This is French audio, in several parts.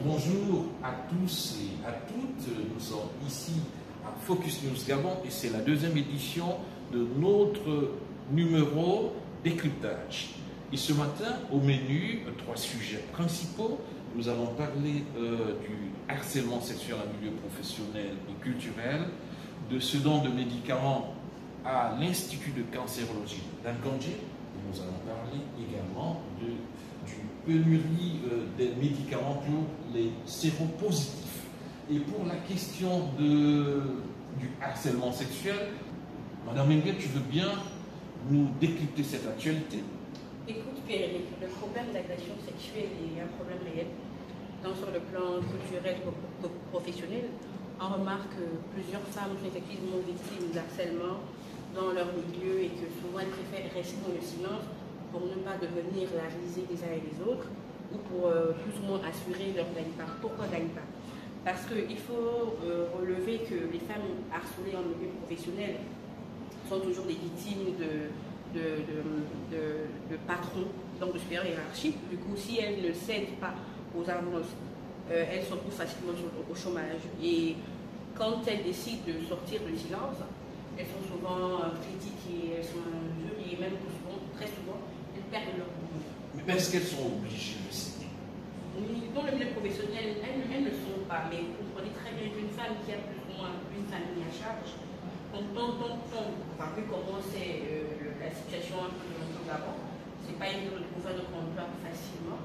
Bonjour à tous et à toutes, nous sommes ici à Focus News Gabon et c'est la deuxième édition de notre numéro décryptage. Et ce matin, au menu, trois sujets principaux. Nous allons parler du harcèlement sexuel en milieu professionnel et culturel, de ce don de médicaments à l'Institut de cancérologie d'Angandjé. Nous allons parler également du pénurie des médicaments pour les séropositifs. Et pour la question du harcèlement sexuel, Madame Menguet, tu veux bien nous décrypter cette actualité? Écoute Pierre, le problème d'agression sexuelle est un problème réel, tant sur le plan culturel que professionnel. On remarque que plusieurs femmes sont effectivement victimes d'harcèlement dans leur milieu et que souvent elles préfèrent rester dans le silence pour ne pas devenir la risée des uns et des autres ou pour plus ou moins assurer leur gagne-pain. Pourquoi gagne-pain? Parce qu'il faut relever que les femmes harcelées en milieu professionnel sont toujours des victimes de patrons, donc de supérieurs hiérarchiques. Du coup, si elles ne cèdent pas aux avances, elles se retrouvent facilement au chômage. Et quand elles décident de sortir du silence, elles sont souvent critiquées, elles sont injures et même souvent, très souvent, elles perdent leur boulot. Mais est-ce qu'elles sont obligées de citer? Oui, dans le milieu professionnel, elles ne le sont pas, mais vous comprenez très bien qu'une femme qui a plus ou moins une famille à charge, vu comment c'est la situation un peu de l'emploi d'avant, c'est pas évident de trouver notre emploi facilement.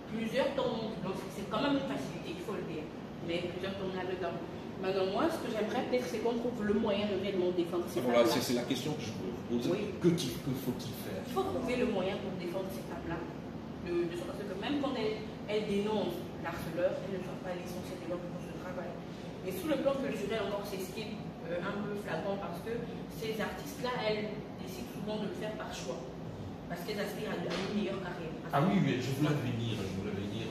Plusieurs tombent, donc c'est quand même une facilité, il faut le dire, mais plusieurs tombent là-dedans. Maintenant, moi, ce que j'aimerais peut-être, c'est qu'on trouve le moyen de réellement défendre ces femmes-là. Voilà, c'est la question que je voulais vous poser. Oui. Que faut-il faire? Il faut trouver le moyen pour défendre ces femmes-là. Parce que même quand elles dénoncent l'harceleur, elles ne sont pas licenciées de leur poste de travail. Et sous le plan culturel, encore, c'est ce qui est un peu flagrant parce que ces artistes-là, elles décident souvent de le faire par choix. Parce qu'elles aspirent à une meilleure carrière. Ah oui, mais je voulais venir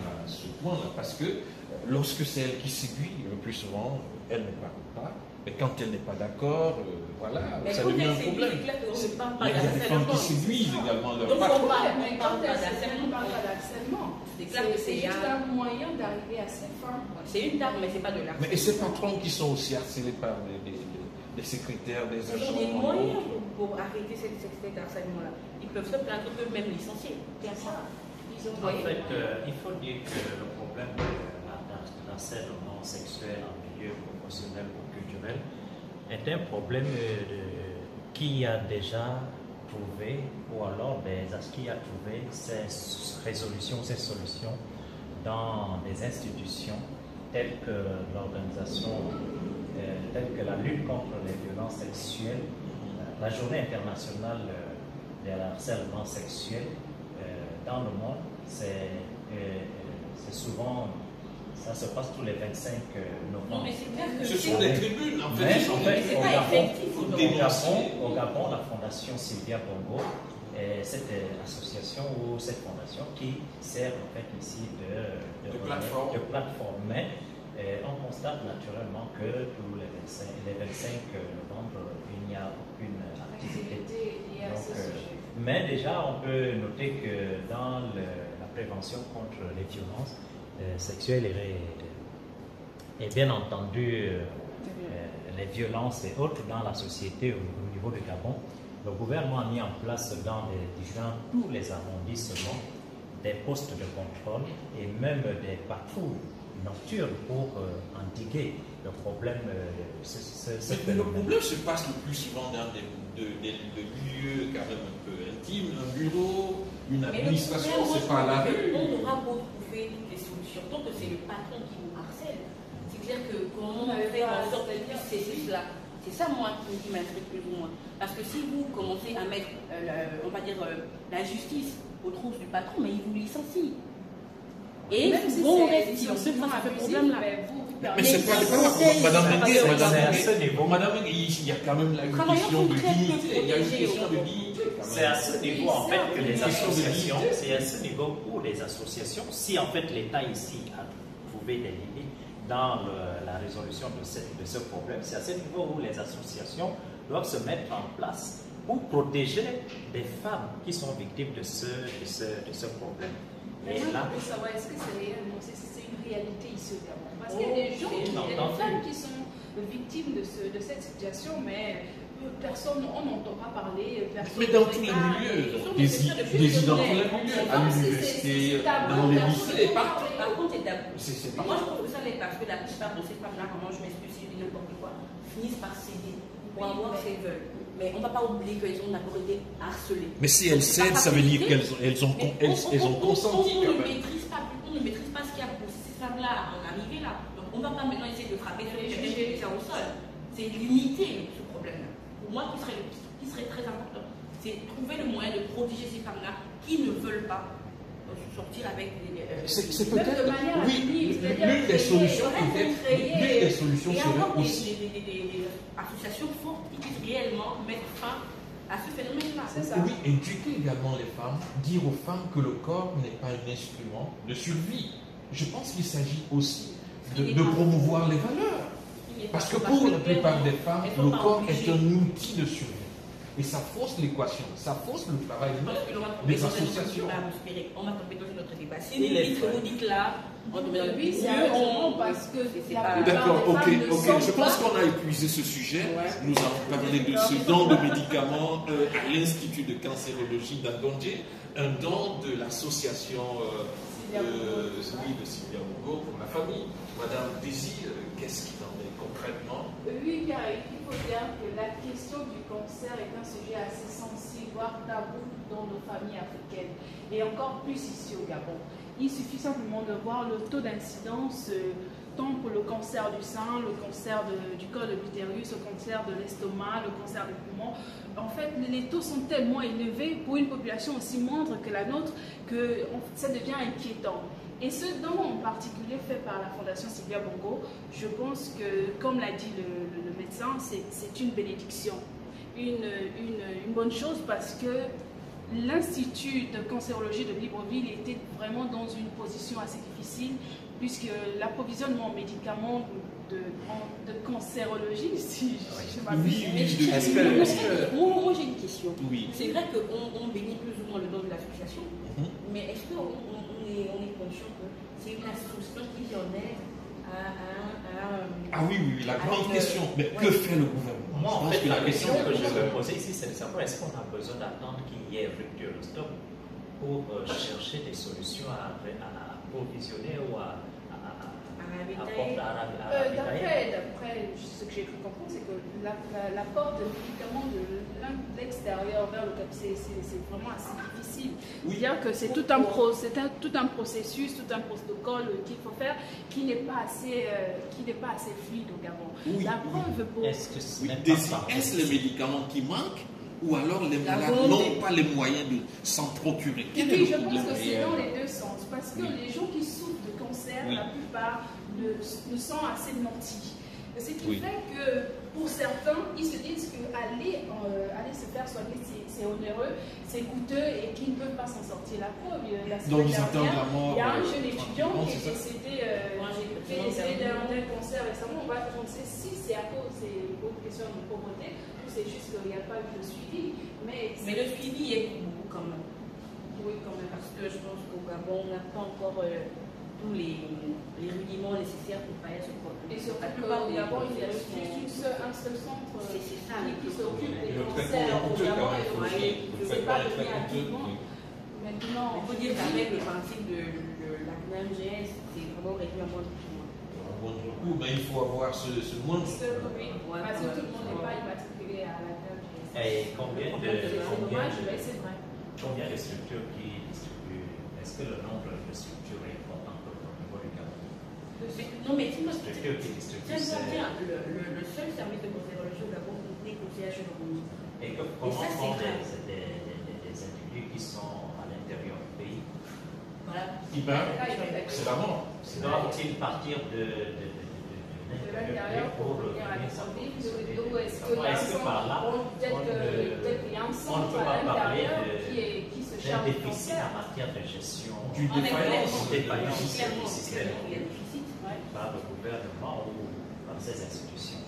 à ce point-là, parce que lorsque c'est elle qui séduit, le plus souvent, elle ne parle pas. Mais quand elle n'est pas d'accord, voilà, mais ça devient un problème. Il y a des femmes qui séduisent également leur patron. Mais quand on parle pas d'harcèlement, c'est juste un moyen d'arriver à ces femmes. C'est une table, mais c'est pas de l'harcèlement. Mais et ces patrons qui sont aussi harcelés par des secrétaires, des agents. Ils ont des moyens pour arrêter cette harcèlement-là. Ils peuvent se plaindre eux-mêmes licenciés. C'est ça. En fait, il faut dire que le problème de l'harcèlement sexuel en milieu professionnel ou culturel est un problème qui a déjà trouvé, ou alors qui a trouvé ses résolutions, ses solutions dans des institutions telles que l'organisation, telle que la lutte contre les violences sexuelles, la journée internationale de harcèlement sexuel dans le monde, c'est souvent, ça se passe tous les 25 novembre. Non, mais c'est clair que ce sont des tribunes, en fait. Au Gabon, la fondation Sylvia Bongo est cette association ou cette fondation qui sert en fait ici de plateforme. Mais on constate naturellement que tous les 25 novembre, il n'y a aucune activité. Donc, mais déjà, on peut noter que dans la prévention contre les violences sexuelles et bien entendu les violences et autres dans la société au niveau du Gabon, le gouvernement a mis en place dans tous les arrondissements des postes de contrôle et même des patrouilles nocturnes pour endiguer le problème. Le problème se passe le plus souvent dans des lieux quand même un peu intimes, un bureau, une administration, c'est pas à la rue. On aura beau trouver toutes les solutions, tant que c'est le patron qui nous harcèle. C'est clair que comment on fait en sorte de cesser cela? C'est ça, moi, qui m'intrigue plus ou moins. Parce que si vous commencez à mettre, on va dire, la justice aux trousses du patron, mais il vous licencie. Et même si on reste silencieux face à ce problème-là. Mais c'est pas Madame Menguet, il y a quand même une question de dignité. Il y a une question de dignité. C'est à ce niveau, en fait, que les associations, c'est à ce niveau où les associations, si en fait l'État ici a trouvé des limites dans la résolution de ce problème, c'est à ce niveau où les associations doivent se mettre en place pour protéger les femmes qui sont victimes de ce problème. Mais moi, je veux savoir, est-ce que c'est réellement, c'est une réalité ici au Gabon? Parce qu'il y a des gens, il y a des femmes qui sont victimes de cette situation, mais personne, on n'entend pas parler. Mais dans tous les milieux, dans tous les milieux, à l'université, dans les lycées, partout. Par contre, c'est tabou. Moi, je trouve que ça l'est parce que la plupart de ces femmes-là, vraiment, je m'excuse si je dis n'importe quoi, finissent par céder pour avoir ce qu'elles veulent. Mais on ne va pas oublier qu'elles ont d'abord été harcelées. Mais si elles cèdent, ça veut dire qu'elles ont consenti. On ne maîtrise pas ce qui a poussé ces femmes-là à en arriver là. Donc on ne va pas maintenant essayer de frapper sur les gens au sol. C'est limiter ce problème-là. Pour moi, qui serait très important, c'est trouver le moyen de protéger ces femmes-là qui ne veulent pas sortir avec des... C'est peut-être... Oui, l'une des solutions serait aussi... des associations fortes qui puissent réellement mettre fin à ce phénomène-là. Oui, éduquer également les femmes, dire aux femmes que le corps n'est pas un instrument de survie. Je pense qu'il s'agit aussi de promouvoir les valeurs. Parce que pour la plupart des femmes, le corps est un outil de survie. Et ça fausse l'équation, ça fausse le travail des associations. On va tomber dans notre débat. Si vous dites là, on tombe dans le oui, c'est parce que d'accord, ok. Je pense qu'on a épuisé ce sujet. Nous avons parlé de ce don de médicaments à l'Institut de cancérologie d'Andondje, un don de l'association de Sylvia Bongo pour la famille. Madame Désir, qu'est-ce qu'il en est concrètement? Oui, car il faut dire que la question du cancer est un sujet assez sensible, voire tabou dans nos familles africaines, et encore plus ici au Gabon. Il suffit simplement de voir le taux d'incidence, tant pour le cancer du sein, le cancer du col de l'utérus, le cancer de l'estomac, le cancer des poumons. En fait, les taux sont tellement élevés pour une population aussi moindre que la nôtre que ça devient inquiétant. Et ce don en particulier fait par la Fondation Sylvia Bongo, je pense que, comme l'a dit le médecin, c'est une bénédiction, une bonne chose parce que l'Institut de cancérologie de Libreville était vraiment dans une position assez difficile puisque l'approvisionnement en médicaments de cancérologie, si je m'abuse. Moi j'ai une question. Oui. C'est vrai qu'on bénit plus ou moins le don de l'association, mais est-ce qu'on est conscient que c'est une association qui en est Ah oui, la grande question. Mais que fait le gouvernement? Moi, en fait, la question que je veux poser ici, c'est de savoir est-ce qu'on a besoin d'attendre qu'il y ait rupture de stock pour chercher des solutions à provisionner ou à D'après ce que j'ai cru comprendre, c'est que l'apport de médicaments de l'extérieur vers le cap, c'est vraiment assez difficile. C'est-à-dire que c'est tout un processus, tout un protocole qu'il faut faire qui n'est pas assez fluide au Gabon. Oui, la preuve pour... Est-ce les médicaments qui manquent ou alors les malades n'ont pas les moyens de s'en procurer? Oui, je pense que c'est dans les deux sens. Parce que les gens qui souffrent de cancer, la plupart ne sont assez nantis. Ce qui fait que pour certains, ils se disent qu'aller se faire soigner, c'est onéreux, c'est coûteux et qu'ils ne peuvent pas s'en sortir. La preuve, la semaine dernière, il y a un jeune étudiant qui est décédé d'un cancer récemment. On ne sait si c'est à cause des questions de pauvreté ou c'est juste qu'il n'y a pas eu de suivi. Mais le suivi est beaucoup quand même. Oui, quand même, parce que je pense qu'au Gabon, on n'a pas encore tous les rudiments nécessaires pour faire ce problème. Et surtout qu'au Gabon, il y a juste un seul centre qui s'occupe des cancers au Gabon et je ne sais pas le faire activement. Maintenant, il faut dire qu'avec le principe de la CNAMGS, c'est vraiment réduit à moins de beaucoup, mais il faut avoir ce moindre. Oui, parce que tout le monde n'est pas immatriculé à la CNAMGS. Et combien de structures qui distribuent? Est-ce que le nombre de structures est important au niveau du Gabon? Non, mais tu le seul service de cancérologie au Gabon n'est qu'au CHU de Rouge. Et comment font des individus qui sont à l'intérieur du pays? Voilà. C'est la mort. Doivent-ils partir de l'intérieur pour venir à l'Assemblée? Est-ce qu'il y a un centre à l'intérieur qui se charge du déficit en matière de gestion, du défaillance du système par le gouvernement ou par ses institutions?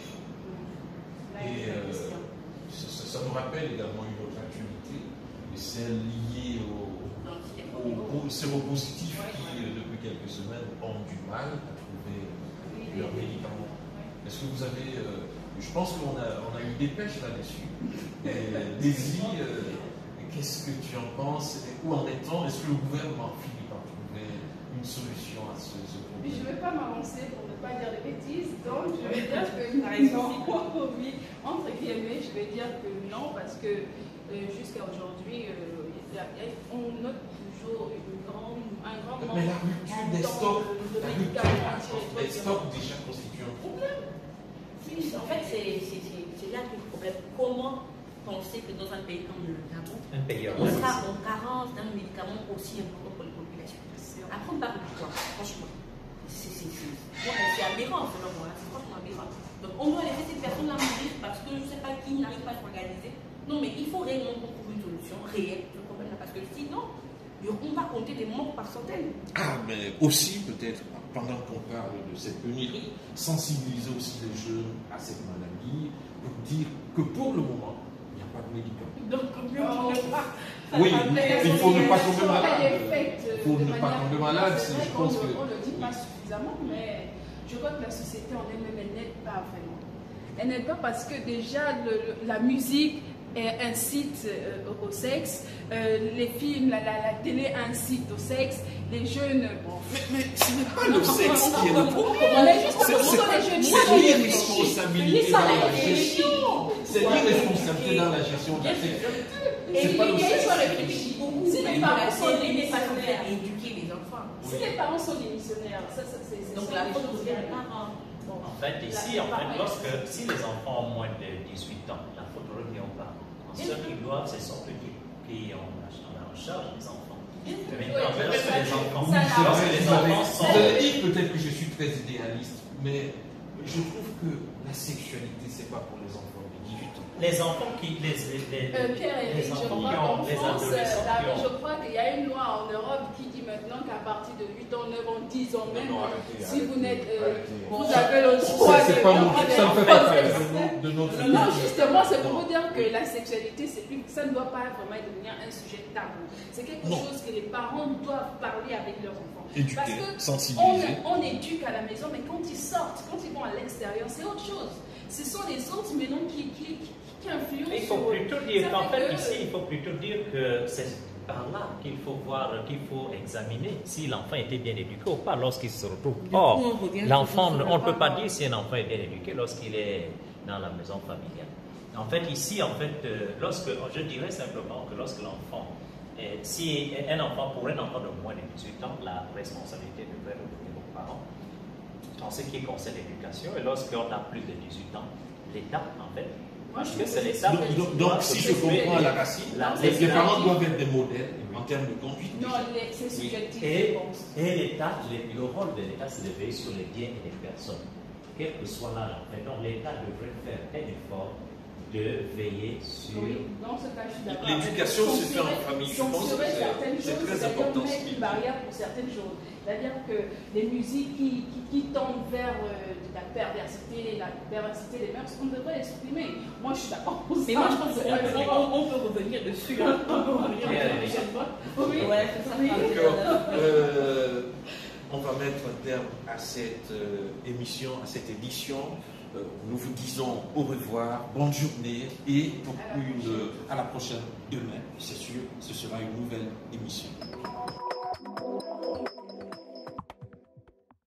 Ça nous rappelle également une autre actualité, celle liée au séropositif qui, depuis quelques semaines, ont du mal à trouver leurs médicaments. Est-ce que vous avez... je pense qu'on a eu des pêches là-dessus. Daisy, qu'est-ce que tu en penses? Où en est-on? Est-ce que le gouvernement finit par trouver une solution à ce problème? Je ne vais pas m'avancer pour ne pas dire de bêtises, donc je vais dire que non, oui, entre guillemets, je vais dire que non, parce que jusqu'à aujourd'hui, on note toujours un grand manque. Mais la rupture des stocks, déjà constitue un problème. Oui, en fait, c'est là que le problème. Comment penser que dans un pays comme le Gabon, on sera en carence d'un médicament aussi important pour les populations? Après, on parle de quoi, franchement? C'est aberrant selon moi, c'est franchement aberrant. Donc on doit laisser cette personne-là mourir parce que je ne sais pas qui n'arrive pas à s'organiser. Non, mais il faut réellement qu'on trouve une solution réelle ce problème-là, parce que sinon, on va compter des morts par centaines. Ah, mais aussi peut-être, pendant qu'on parle de cette pénurie, sensibiliser aussi les jeunes à cette maladie, pour dire que pour le moment, il n'y a pas de médicaments. Donc, oui, il faut ne pas tomber malade. Il faut ne pas tomber malade. Je pense que on ne le dit pas suffisamment, mais je crois que la société en elle-même, elle n'aide pas vraiment. Elle n'aide pas parce que déjà la musique incite au sexe, les films, la télé incite au sexe, les jeunes... Bon, mais ce n'est pas le sexe qui est le problème. C'est l'irresponsabilité dans la gestion. C'est l'irresponsabilité dans la gestion de la sexualité. C'est pas le sexe. Si les parents sont démissionnaires, éduquer les enfants. Si les parents sont démissionnaires, c'est donc la faute revient aux parents. En fait, ici, si les enfants ont moins de 18 ans, la faute revient aux parents. Ceux qui doivent, ce sont eux qui ont en charge les enfants. Maintenant, lorsque les enfants sont... Vous avez dit peut-être que je suis très idéaliste, mais je trouve que la sexualité, c'est pas pour les enfants de 18 ans. Les enfants qui... Je crois qu'il y a une loi en Europe qui dit maintenant qu'à partir de 8 ans, 9 ans, 10 ans même, si vous n'êtes... vous avez le droit de... Ça ne fait pas faire de notre... Non, justement, c'est pour vous dire que la sexualité, ça ne doit pas vraiment devenir un sujet tabou. C'est quelque chose que les parents doivent parler avec leurs enfants. Éduquer, parce que sensibiliser. On éduque à la maison, mais quand ils sortent, quand ils vont à l'extérieur, c'est autre chose. Ce sont les autres maintenant qui influencent. Il faut plutôt dire qu'en fait, ici, il faut plutôt dire que c'est par là qu'il faut voir, qu'il faut examiner si l'enfant était bien éduqué ou pas lorsqu'il se retrouve. Or, l'enfant, on ne peut pas dire si un enfant est bien éduqué lorsqu'il est dans la maison familiale. En fait, ici, je dirais simplement que lorsque l'enfant, si un enfant, pour un enfant de moins de 18 ans, la responsabilité devrait revenir aux parents en ce qui concerne l'éducation. Et lorsqu'on a plus de 18 ans, l'État, en fait, parce que c'est l'État. Donc, si je comprends la racine, les parents doivent être des modèles en termes de conduite. Non, c'est subjectif. Et l'État, le rôle de l'État, c'est de veiller sur les biens et les personnes, quel que soit l'âge. Donc, l'État devrait faire un effort de veiller sur... Oui, dans ce cas, je suis d'accord. L'éducation se fait en famille, je pense que c'est très important. C'est une barrière pour certaines choses. C'est-à-dire que les musiques qui tendent vers la perversité des mœurs, on devrait les supprimer. Moi, je suis d'accord pour ça. Mais moi, je pense qu'on peut revenir dessus. Oui, on va mettre un terme à cette émission, à cette édition. Nous vous disons au revoir, bonne journée et à la prochaine demain, c'est sûr, ce sera une nouvelle émission.